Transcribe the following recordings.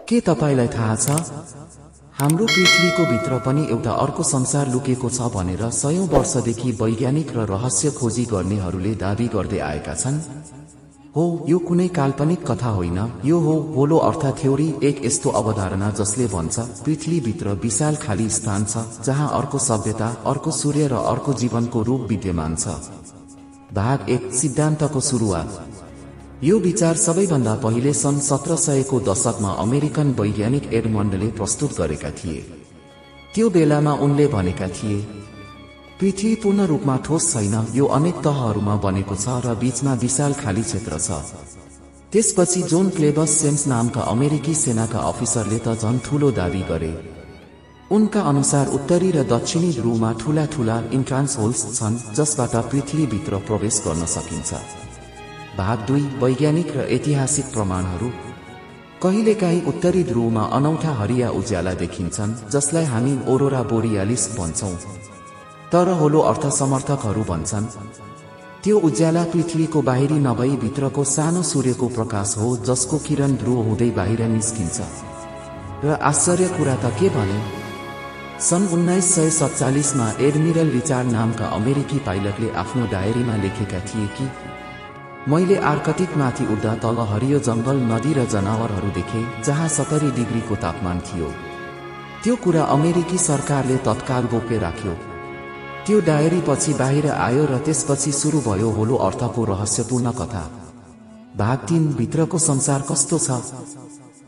के तपाईलाई थाहा छ हाम्रो पृथ्वीको भित्र पनि एउटा अर्को संसार लुकेको छ भनेर सयौं वर्षदेखि वैज्ञानिक र रहस्य खोजी गर्नेहरूले दाबी गर्दै आएका छन्। हो, यो कुनै काल्पनिक कथा होइन, यो हो होलो अर्थ थ्योरी, एक यस्तो अवधारणा जसले भन्छ पृथ्वीभित्र विशाल खाली स्थान छ जहाँ अर्को सभ्यता, अर्को सूर्य र अर्को जीवनको रूप विद्यमान छ। भाग 1, सिद्धान्तको सुरुवात। यो विचार सबैभन्दा पहिले सन् 1700 को दशकमा अमेरिकन वैज्ञानिक एडमन्डले प्रस्तुत गरेका थिए। त्यो बेलामा उनले भनेका थिए, पृथ्वी पूर्ण रूपमा ठोस छैन, यो अनेक तहहरूमा बनेको छ र बीचमा विशाल खाली क्षेत्र छ। त्यसपछि जोन क्लेबस सेम्स नामका अमेरिकी सेनाका अफिसरले त झन् ठूलो दाबी गरे। उनका अनुसार उत्तरी र दक्षिणी ध्रुवमा ठूला ठूला इन्ट्रान्स होल्स छन् जसबाट पृथ्वीभित्र प्रवेश गर्न सकिन्छ। भाग 2, वैज्ञानिक र ऐतिहासिक प्रमाणहरू। कहिलेकाहीँ उत्तरी ध्रुवमा अनौठा हरिया उज्याला देखिन्छन् जसलाई हामी ओरोरा बोरियालिस भन्छौं। तर होलो अर्थ समर्थकहरू भन्छन् त्यो उज्याला पृथ्वीको बाहिरी नभई भित्रको सानो सूर्यको प्रकाश हो जसको किरण ध्रुव हुँदै बाहिर निस्किन्छ। र आश्चर्य कुरा त के भने, सन् 1947 मा एडमिरल रिचार्ड नामका अमेरिकी पाइलटले आफ्नो डायरीमा लेखेका थिए कि मैले आर्कटिकमाथि उड्दा तल हरियो जंगल, नदी र जनावरहरू देखे जहाँ 70 डिग्रीको तापमान थियो। त्यो कुरा अमेरिकी सरकारले तत्काल गोप्य राख्यो। त्यो डायरी पछि बाहिर आयो र त्यसपछि सुरु भयो होलो अर्थको रहस्यपूर्ण कथा। भाग 3, भित्रको संसार कस्तो छ।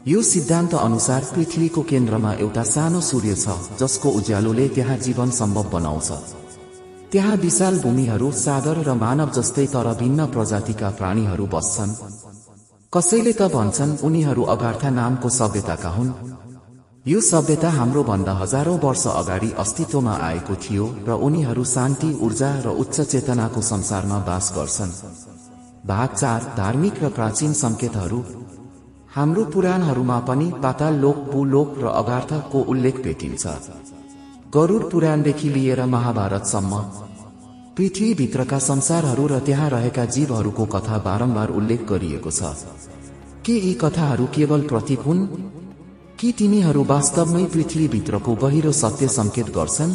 यो सिद्धान्त अनुसार पृथ्वीको केन्द्रमा एउटा सानो सूर्य छ जसको उज्यालोले त्यहाँ जीवन सम्भव बनाउँछ। त्यहाँ विशाल भूमिहरू, सागर र मानव जस्तै तर भिन्न प्रजातिका प्राणीहरू बस्छन्। कसैले त भन्छन् उनीहरू अगार्था नामको सभ्यताका हुन्। यो सभ्यता हाम्रो भन्दा हजारौं वर्ष अगाडि अस्तित्वमा आएको थियो र उनीहरू शान्ति, ऊर्जा र उच्च चेतनाको संसारमा बास गर्छन्। भाग 4, धार्मिक र प्राचीन संकेतहरू। हाम्रो पुराणहरूमा पनि पाताल लोक, भूलोक र अगार्थको उल्लेख भेटिन्छ। गरुड पुराणदेखि लिएर महाभारतसम्म पृथ्वीभित्रका संसारहरू र त्यहाँ रहेका जीवहरूको कथा बारम्बार उल्लेख गरिएको छ। के यी कथाहरू केवल प्रतीक हुन् कि तिनीहरू वास्तवमै पृथ्वीभित्रको गहिरो सत्य संकेत गर्छन्?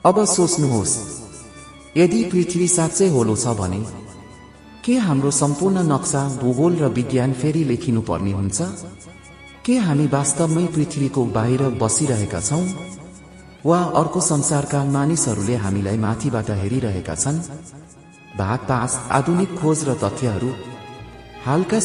अब सोच्नुहोस्, यदि पृथ्वी साँच्चै होलो छ भने के हाम्रो सम्पूर्ण नक्सा, भूगोल र विज्ञान फेरि लेखिनु पर्ने हुन्छ? के हामी वास्तवमै पृथ्वीको बाहिर बसिरहेका छौं वा अर्को संसारका मानिसहरूले हामीलाई माथिबाट हेरिरहेका छन्? भाग 5, आधुनिक खोज र तथ्यहरू। हालका